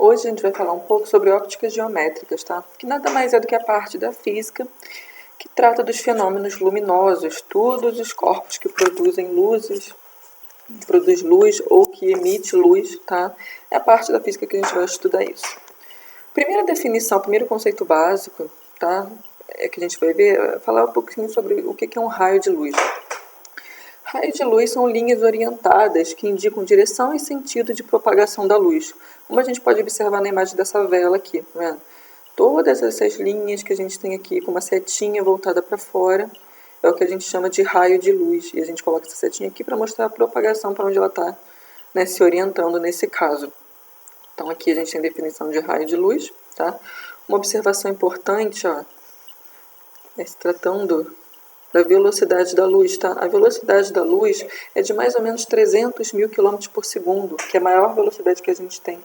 Hoje a gente vai falar um pouco sobre ópticas geométricas, tá? Que nada mais é do que a parte da física que trata dos fenômenos luminosos, todos os corpos que produzem luzes, produz luz ou que emite luz, tá? É a parte da física que a gente vai estudar isso. Primeira definição, primeiro conceito básico, tá? É que a gente vai ver, falar um pouquinho sobre o que é um raio de luz. Raios de luz são linhas orientadas que indicam direção e sentido de propagação da luz. Como a gente pode observar na imagem dessa vela aqui, tá vendo? Todas essas linhas que a gente tem aqui com uma setinha voltada para fora é o que a gente chama de raio de luz. E a gente coloca essa setinha aqui para mostrar a propagação para onde ela está, né, se orientando nesse caso. Então aqui a gente tem definição de raio de luz, tá? Uma observação importante, ó, é se tratando da velocidade da luz, tá? A velocidade da luz é de mais ou menos 300 mil km por segundo, que é a maior velocidade que a gente tem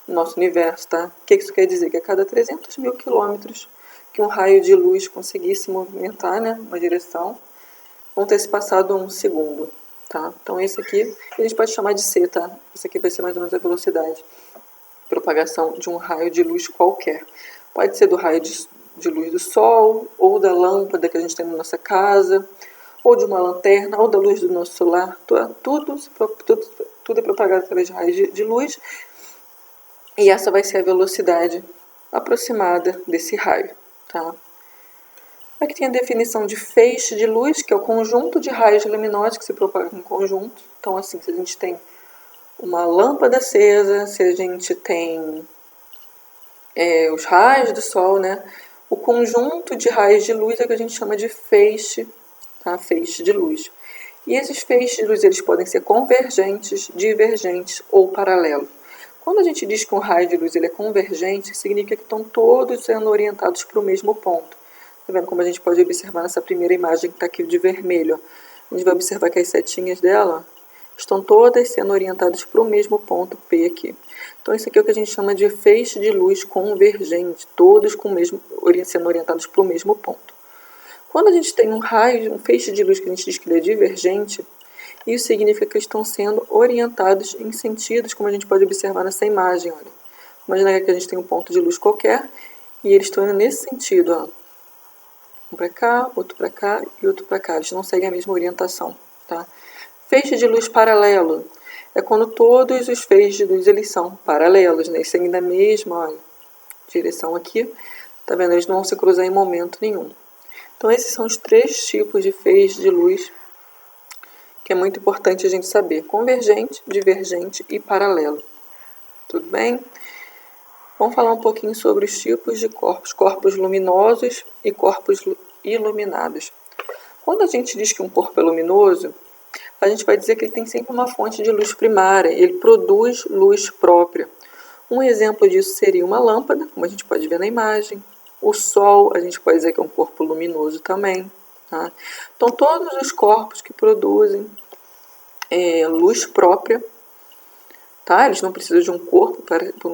no nosso universo, tá? O que isso quer dizer? Que a cada 300 mil quilômetros que um raio de luz conseguisse movimentar, né, uma direção, vão ter se passado um segundo, tá? Então esse aqui a gente pode chamar de C, tá? Esse aqui vai ser mais ou menos a velocidade de propagação de um raio de luz qualquer. Pode ser do raio de luz do sol, ou da lâmpada que a gente tem na nossa casa, ou de uma lanterna, ou da luz do nosso celular. Tudo é propagado através de raios de luz. E essa vai ser a velocidade aproximada desse raio, tá? Aqui tem a definição de feixe de luz, que é o conjunto de raios luminosos que se propagam em conjunto. Então, assim, se a gente tem uma lâmpada acesa, se a gente tem os raios do sol, né? O conjunto de raios de luz é o que a gente chama de feixe, tá? Feixe de luz. E esses feixes de luz eles podem ser convergentes, divergentes ou paralelos. Quando a gente diz que um raio de luz ele é convergente, significa que estão todos sendo orientados para o mesmo ponto. Tá vendo como a gente pode observar nessa primeira imagem que está aqui de vermelho? A gente vai observar que as setinhas dela estão todas sendo orientadas para o mesmo ponto P aqui. Então, isso aqui é o que a gente chama de feixe de luz convergente, todos sendo orientados para o mesmo ponto. Quando a gente tem um raio, um feixe de luz que a gente diz que ele é divergente, isso significa que estão sendo orientados em sentidos, como a gente pode observar nessa imagem. Olha. Imagina que a gente tem um ponto de luz qualquer e eles estão indo nesse sentido. Ó. Um para cá, outro para cá e outro para cá. Eles não seguem a mesma orientação. Tá? Feixe de luz paralelo é quando todos os feixes de luz eles são paralelos, né? Eles seguem na mesma direção aqui. Tá vendo? Eles não vão se cruzar em momento nenhum. Então, esses são os três tipos de feixes de luz que é muito importante a gente saber. Convergente, divergente e paralelo. Tudo bem? Vamos falar um pouquinho sobre os tipos de corpos. Corpos luminosos e corpos iluminados. Quando a gente diz que um corpo é luminoso, a gente vai dizer que ele tem sempre uma fonte de luz primária. Ele produz luz própria. Um exemplo disso seria uma lâmpada, como a gente pode ver na imagem. O Sol, a gente pode dizer que é um corpo luminoso também. Tá? Então, todos os corpos que produzem luz própria, tá? Eles não precisam de um corpo,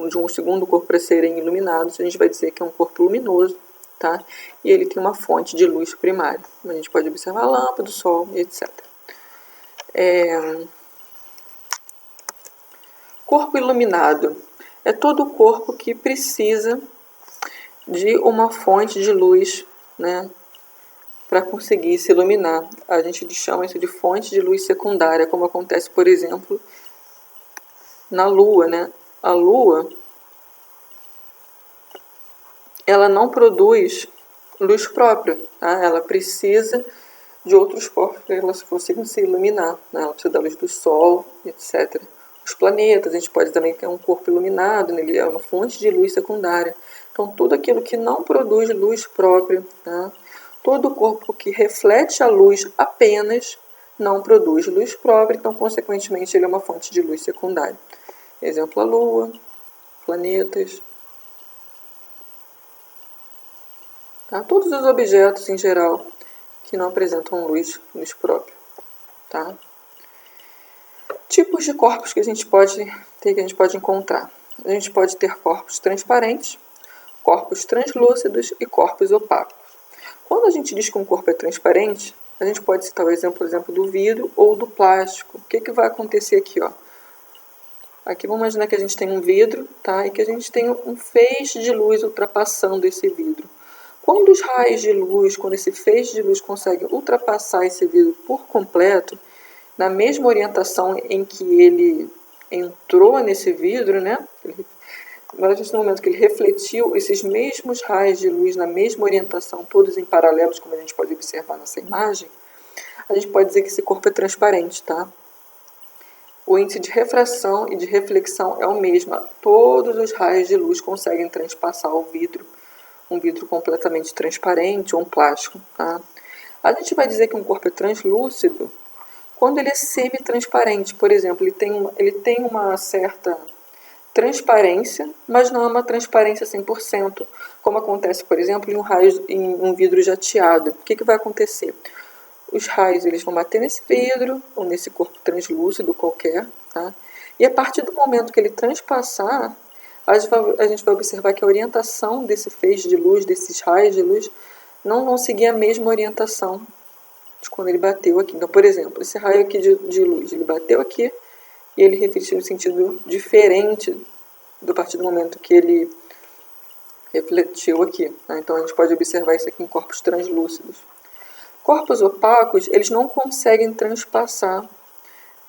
de um segundo corpo para serem iluminados. A gente vai dizer que é um corpo luminoso, tá? E ele tem uma fonte de luz primária. A gente pode observar a lâmpada, o Sol, etc. Corpo iluminado é todo corpo que precisa de uma fonte de luz, né, para conseguir se iluminar. A gente chama isso de fonte de luz secundária, como acontece, por exemplo, na Lua, né? A Lua, ela não produz luz própria, tá? Ela precisa de outros corpos para que elas consigam se iluminar, né? Ela precisa da luz do Sol, etc. Os planetas, a gente pode também ter um corpo iluminado, né? Ele é uma fonte de luz secundária. Então, tudo aquilo que não produz luz própria, tá? Todo corpo que reflete a luz apenas não produz luz própria, então, consequentemente, ele é uma fonte de luz secundária. Exemplo, a Lua, planetas. Tá? Todos os objetos, em geral, que não apresentam luz própria. Tá? Tipos de corpos que a gente pode ter, que a gente pode encontrar. A gente pode ter corpos transparentes, corpos translúcidos e corpos opacos. Quando a gente diz que um corpo é transparente, a gente pode citar o exemplo do vidro ou do plástico. O que vai acontecer aqui? Ó? Aqui vamos imaginar que a gente tem um vidro, tá? E que a gente tem um feixe de luz ultrapassando esse vidro. Quando os raios de luz, quando esse feixe de luz consegue ultrapassar esse vidro por completo, na mesma orientação em que ele entrou nesse vidro, né? Mas no momento que ele refletiu esses mesmos raios de luz na mesma orientação, todos em paralelos, como a gente pode observar nessa imagem, a gente pode dizer que esse corpo é transparente, tá? O índice de refração e de reflexão é o mesmo. Todos os raios de luz conseguem transpassar o vidro, um vidro completamente transparente ou um plástico, tá? A gente vai dizer que um corpo é translúcido quando ele é semi-transparente. Por exemplo, ele tem uma certa transparência, mas não é uma transparência 100%, como acontece, por exemplo, em um vidro jateado. O que vai acontecer? Os raios eles vão bater nesse vidro ou nesse corpo translúcido qualquer, tá? E a partir do momento que ele transpassar, a gente vai observar que a orientação desse feixe de luz, desses raios de luz, não vão seguir a mesma orientação de quando ele bateu aqui. Então, por exemplo, esse raio aqui de luz, ele bateu aqui e ele refletiu em sentido diferente a partir do momento que ele refletiu aqui, tá? Então, a gente pode observar isso aqui em corpos translúcidos. Corpos opacos, eles não conseguem transpassar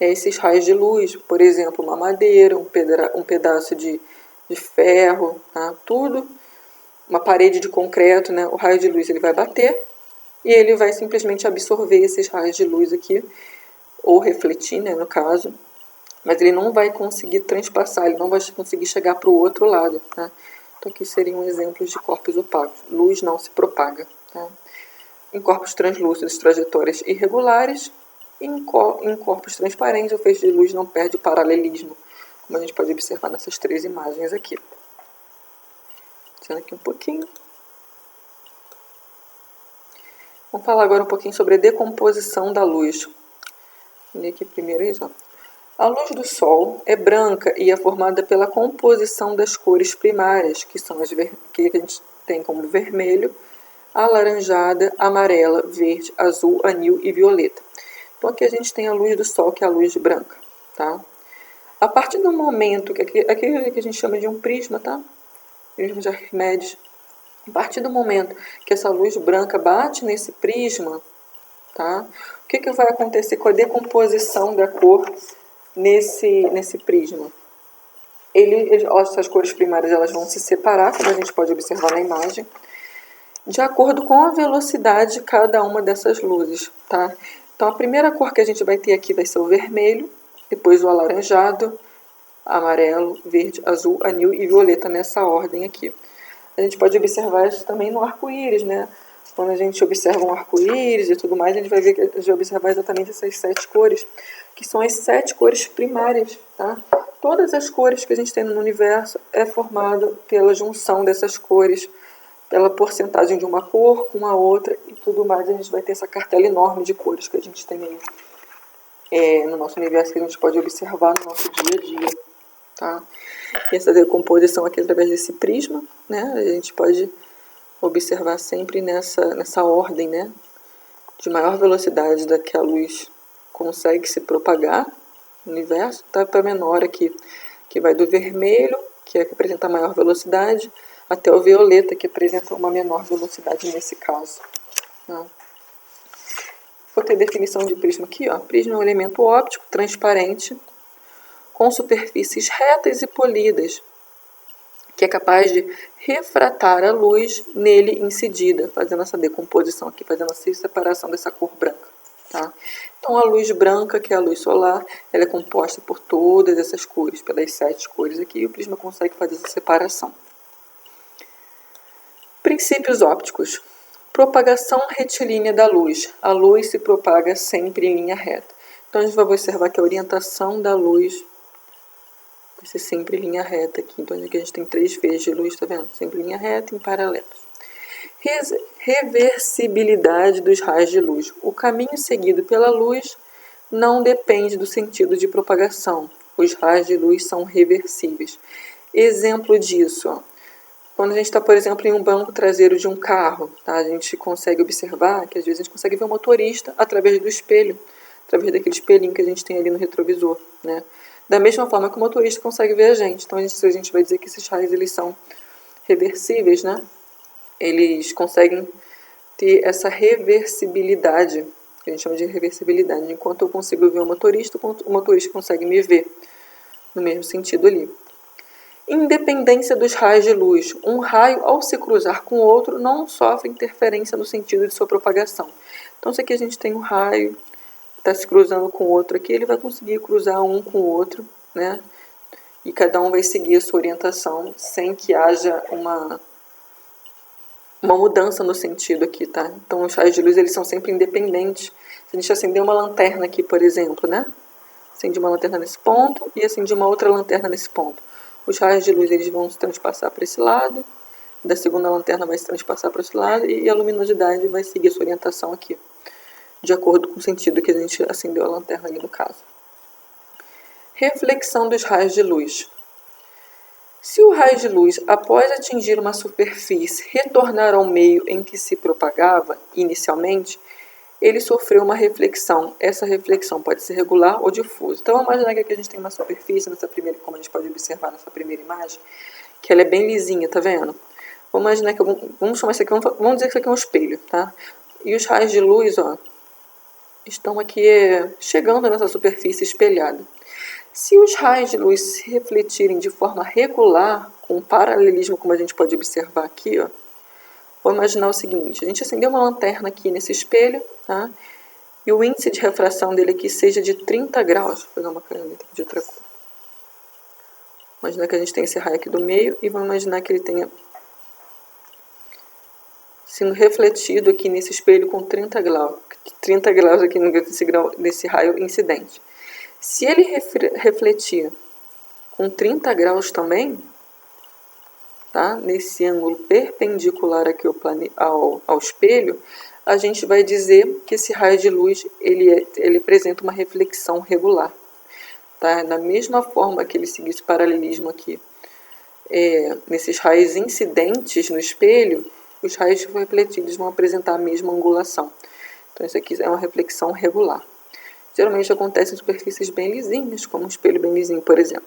esses raios de luz, por exemplo, uma madeira, um pedaço de ferro, tá? Tudo, uma parede de concreto, né? O raio de luz ele vai bater e ele vai simplesmente absorver esses raios de luz aqui, ou refletir, né, no caso, mas ele não vai conseguir transpassar, ele não vai conseguir chegar para o outro lado, tá? Então aqui seriam exemplos de corpos opacos. Luz não se propaga, tá? Em corpos translúcidos, trajetórias irregulares. Em corpos transparentes, o feixe de luz não perde o paralelismo, como a gente pode observar nessas três imagens aqui. Descendo aqui um pouquinho. Vamos falar agora um pouquinho sobre a decomposição da luz. Vou ler aqui primeiro isso, ó. A luz do Sol é branca e é formada pela composição das cores primárias, que são as que a gente tem como vermelho, alaranjada, amarela, verde, azul, anil e violeta. Então aqui a gente tem a luz do Sol, que é a luz branca, tá? A partir do momento que aqui a gente chama de um prisma, tá? Prisma de Arquimedes. A partir do momento que essa luz branca bate nesse prisma, tá? O que vai acontecer com a decomposição da cor nesse prisma? Essas cores primárias elas vão se separar, como a gente pode observar na imagem, de acordo com a velocidade de cada uma dessas luzes, tá? Então, a primeira cor que a gente vai ter aqui vai ser o vermelho, depois o alaranjado, amarelo, verde, azul, anil e violeta, nessa ordem aqui. A gente pode observar isso também no arco-íris, né? Quando a gente observa um arco-íris e tudo mais, a gente vai ver que a gente vai observar exatamente essas 7 cores, que são as 7 cores primárias, tá? Todas as cores que a gente tem no universo é formada pela junção dessas cores, pela porcentagem de uma cor com a outra e tudo mais. A gente vai ter essa cartela enorme de cores que a gente tem aí no nosso universo, que a gente pode observar no nosso dia a dia, tá? E essa decomposição aqui através desse prisma, né? A gente pode observar sempre nessa ordem, né? De maior velocidade da que a luz consegue se propagar no universo, tá? Para menor aqui, que vai do vermelho, que apresenta maior velocidade, até o violeta, que apresenta uma menor velocidade nesse caso. Tá? Vou ter definição de prisma aqui, ó. Prisma é um elemento óptico transparente com superfícies retas e polidas, que é capaz de refratar a luz nele incidida, fazendo essa decomposição aqui, fazendo essa separação dessa cor branca. Tá? Então, a luz branca, que é a luz solar, ela é composta por todas essas cores, pelas 7 cores aqui, e o prisma consegue fazer essa separação. Princípios ópticos. Propagação retilínea da luz. A luz se propaga sempre em linha reta. Então, a gente vai observar que a orientação da luz vai ser sempre em linha reta aqui. Então, aqui a gente tem 3 feixes de luz, tá vendo? Sempre em linha reta, em paralelos. Reversibilidade dos raios de luz. O caminho seguido pela luz não depende do sentido de propagação. Os raios de luz são reversíveis. Exemplo disso, ó. Quando a gente está, por exemplo, em um banco traseiro de um carro, tá? A gente consegue observar que às vezes a gente consegue ver o motorista através do espelho, através daquele espelhinho que a gente tem ali no retrovisor, né? Da mesma forma que o motorista consegue ver a gente. Então, a gente vai dizer que esses raios eles são reversíveis, né? Eles conseguem ter essa reversibilidade, que a gente chama de reversibilidade. Enquanto eu consigo ver o motorista consegue me ver, no mesmo sentido ali. Independência dos raios de luz. Um raio, ao se cruzar com outro, não sofre interferência no sentido de sua propagação. Então, se aqui a gente tem um raio, está se cruzando com o outro aqui, ele vai conseguir cruzar um com o outro, né? E cada um vai seguir a sua orientação, sem que haja uma mudança no sentido aqui, tá? Então, os raios de luz, eles são sempre independentes. Se a gente acender uma lanterna aqui, por exemplo, né? Acende uma lanterna nesse ponto e acende uma outra lanterna nesse ponto. Os raios de luz eles vão se transpassar para esse lado, da segunda lanterna vai se transpassar para esse lado e a luminosidade vai seguir a sua orientação aqui, de acordo com o sentido que a gente acendeu a lanterna ali no caso. Reflexão dos raios de luz. Se o raio de luz, após atingir uma superfície, retornar ao meio em que se propagava inicialmente, ele sofreu uma reflexão. Essa reflexão pode ser regular ou difusa. Então, vamos imaginar que aqui a gente tem uma superfície, nessa primeira, como a gente pode observar nessa primeira imagem, que ela é bem lisinha, tá vendo? Vamos imaginar que vamos chamar isso aqui, vamos dizer que isso aqui é um espelho, tá? E os raios de luz, ó, estão aqui chegando nessa superfície espelhada. Se os raios de luz se refletirem de forma regular, com paralelismo, como a gente pode observar aqui, ó, vou imaginar o seguinte, a gente acendeu uma lanterna aqui nesse espelho, tá? E o índice de refração dele aqui seja de 30 graus. Vou pegar uma caneta aqui de outra cor. Imaginar que a gente tem esse raio aqui do meio e vamos imaginar que ele tenha sendo refletido aqui nesse espelho com 30 graus aqui nesse raio incidente. Se ele refletir com 30 graus também, tá? Nesse ângulo perpendicular aqui ao espelho, a gente vai dizer que esse raio de luz ele apresenta uma reflexão regular. Tá? Da mesma forma que ele seguisse paralelismo aqui, nesses raios incidentes no espelho, os raios refletidos vão apresentar a mesma angulação. Então, isso aqui é uma reflexão regular. Geralmente acontece em superfícies bem lisinhas, como um espelho bem lisinho, por exemplo.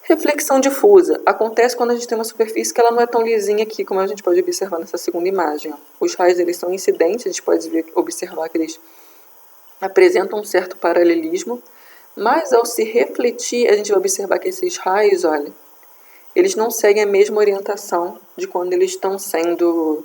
Reflexão difusa. Acontece quando a gente tem uma superfície que ela não é tão lisinha aqui, como a gente pode observar nessa segunda imagem. Ó. Os raios eles são incidentes, a gente pode observar que eles apresentam um certo paralelismo, mas ao se refletir, a gente vai observar que esses raios, olha, eles não seguem a mesma orientação de quando eles estão sendo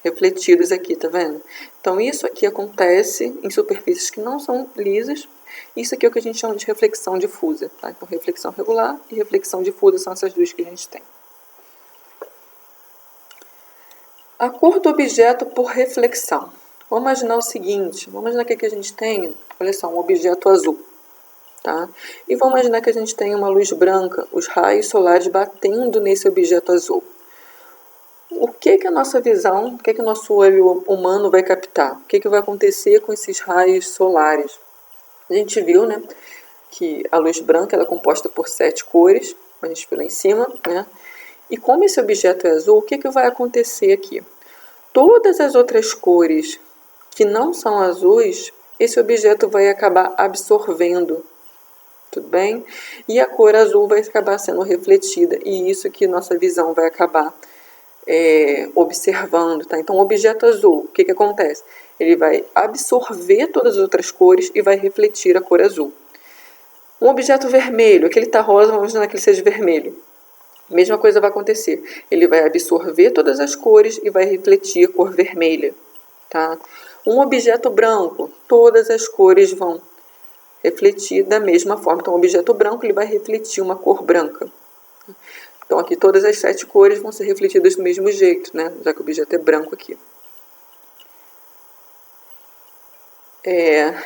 refletidos aqui, tá vendo? Então, isso aqui acontece em superfícies que não são lisas. Isso aqui é o que a gente chama de reflexão difusa, tá? Então, reflexão regular e reflexão difusa são essas duas que a gente tem. A cor do objeto por reflexão. Vamos imaginar o seguinte, vamos imaginar que aqui a gente tem, olha só, um objeto azul, tá? E vamos imaginar que a gente tem uma luz branca, os raios solares batendo nesse objeto azul. O que a nossa visão, o que o nosso olho humano vai captar? O que vai acontecer com esses raios solares? A gente viu, né, que a luz branca ela é composta por 7 cores, a gente viu lá em cima, né? E como esse objeto é azul, o que vai acontecer aqui? Todas as outras cores que não são azuis, esse objeto vai acabar absorvendo, tudo bem? E a cor azul vai acabar sendo refletida, e isso que nossa visão vai acabar observando, tá? Então, o objeto azul, o que acontece? Ele vai absorver todas as outras cores e vai refletir a cor azul. Um objeto vermelho, aquele está rosa, vamos imaginar que ele seja vermelho. Mesma coisa vai acontecer. Ele vai absorver todas as cores e vai refletir a cor vermelha, tá? Um objeto branco, todas as cores vão refletir da mesma forma. Então, o objeto branco ele vai refletir uma cor branca. Então, aqui todas as 7 cores vão ser refletidas do mesmo jeito, né? Já que o objeto é branco aqui.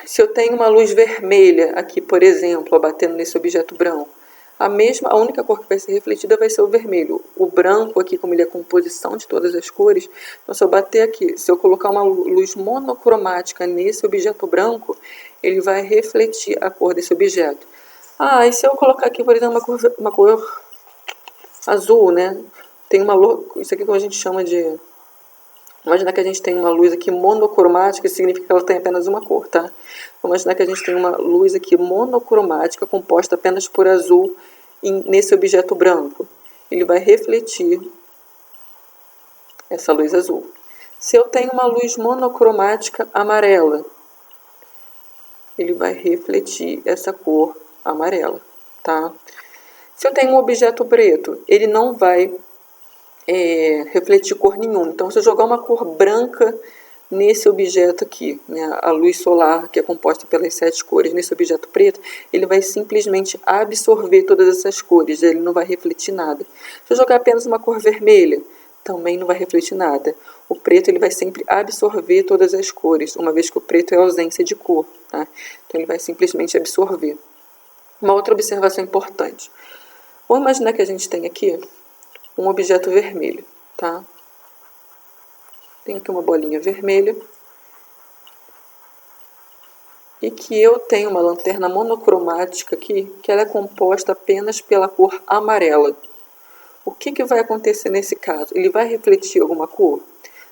Se eu tenho uma luz vermelha aqui, por exemplo, batendo nesse objeto branco, a única cor que vai ser refletida vai ser o vermelho. O branco aqui, como ele é a composição de todas as cores, então se eu bater aqui, se eu colocar uma luz monocromática nesse objeto branco, ele vai refletir a cor desse objeto. E se eu colocar aqui, por exemplo, uma cor azul, né? Tem isso aqui que a gente chama de imaginar que a gente tem uma luz aqui monocromática, isso significa que ela tem apenas uma cor, tá? Vamos imaginar que a gente tem uma luz aqui monocromática, composta apenas por azul, nesse objeto branco. Ele vai refletir essa luz azul. Se eu tenho uma luz monocromática amarela, ele vai refletir essa cor amarela, tá? Se eu tenho um objeto preto, ele não vai refletir cor nenhuma. Então, se eu jogar uma cor branca nesse objeto aqui, né, a luz solar, que é composta pelas 7 cores, nesse objeto preto, ele vai simplesmente absorver todas essas cores, ele não vai refletir nada. Se eu jogar apenas uma cor vermelha, também não vai refletir nada. O preto ele vai sempre absorver todas as cores, uma vez que o preto é ausência de cor, tá? Então ele vai simplesmente absorver. Uma outra observação importante. Vamos imaginar que a gente tem aqui um objeto vermelho, tá? Tem aqui uma bolinha vermelha. E que eu tenho uma lanterna monocromática aqui, que ela é composta apenas pela cor amarela. O que vai acontecer nesse caso? Ele vai refletir alguma cor?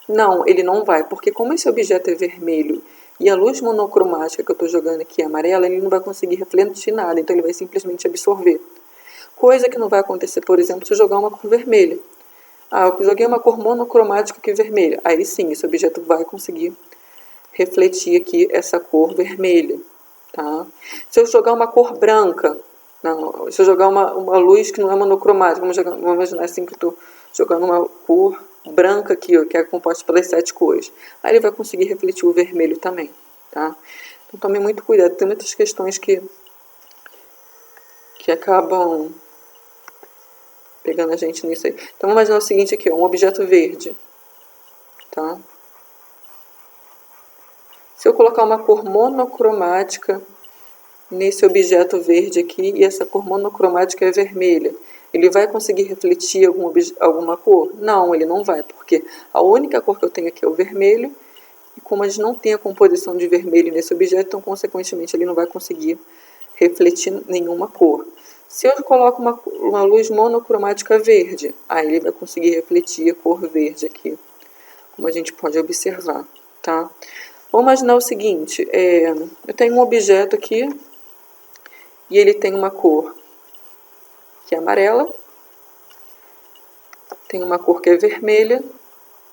Não, ele não vai, porque como esse objeto é vermelho e a luz monocromática que eu estou jogando aqui é amarela, ele não vai conseguir refletir nada, então ele vai simplesmente absorver. Coisa que não vai acontecer, por exemplo, se eu jogar uma cor vermelha. Eu joguei uma cor monocromática aqui vermelha. Aí sim, esse objeto vai conseguir refletir aqui essa cor vermelha. Tá? Se eu jogar uma cor branca, não, se eu jogar uma luz que não é monocromática, vamos imaginar assim que eu estou jogando uma cor branca aqui, ó, que é composta pelas 7 cores. Aí ele vai conseguir refletir o vermelho também. Tá? Então tome muito cuidado, tem muitas questões que acabam pegando a gente nisso aí. Então, vamos imaginar o seguinte aqui, ó, um objeto verde. Tá? Se eu colocar uma cor monocromática nesse objeto verde aqui, e essa cor monocromática é vermelha, ele vai conseguir refletir alguma cor? Não, ele não vai, porque a única cor que eu tenho aqui é o vermelho, e como a gente não tem a composição de vermelho nesse objeto, então, consequentemente, ele não vai conseguir refletir nenhuma cor. Se eu coloco uma luz monocromática verde, aí ele vai conseguir refletir a cor verde aqui, como a gente pode observar, tá? Vamos imaginar o seguinte, eu tenho um objeto aqui, e ele tem uma cor que é amarela, tem uma cor que é vermelha,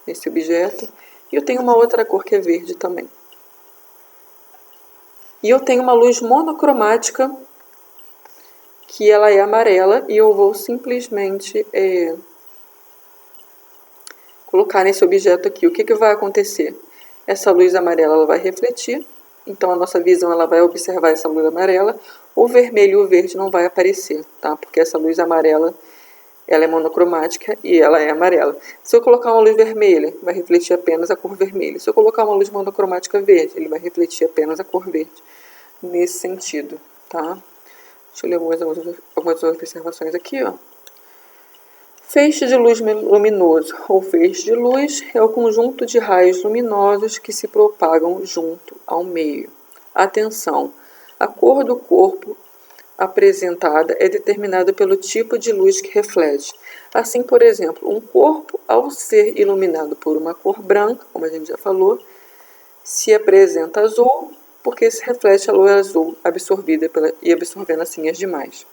nesse objeto, e eu tenho uma outra cor que é verde também. E eu tenho uma luz monocromática, que ela é amarela, e eu vou simplesmente colocar nesse objeto aqui. O que vai acontecer? Essa luz amarela ela vai refletir, então a nossa visão ela vai observar essa luz amarela. O vermelho e o verde não vai aparecer, tá? Porque essa luz amarela ela é monocromática e ela é amarela. Se eu colocar uma luz vermelha, vai refletir apenas a cor vermelha. Se eu colocar uma luz monocromática verde, ele vai refletir apenas a cor verde. Nesse sentido, tá? Deixa eu ler algumas observações aqui, ó. Feixe de luz luminoso ou feixe de luz é o conjunto de raios luminosos que se propagam junto ao meio. Atenção! A cor do corpo apresentada é determinada pelo tipo de luz que reflete. Assim, por exemplo, um corpo, ao ser iluminado por uma cor branca, como a gente já falou, se apresenta azul, porque se reflete a luz azul absorvida e absorvendo assim as demais.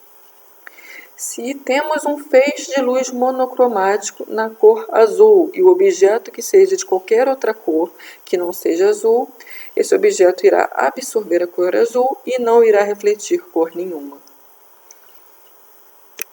Se temos um feixe de luz monocromático na cor azul e o objeto que seja de qualquer outra cor que não seja azul, esse objeto irá absorver a cor azul e não irá refletir cor nenhuma.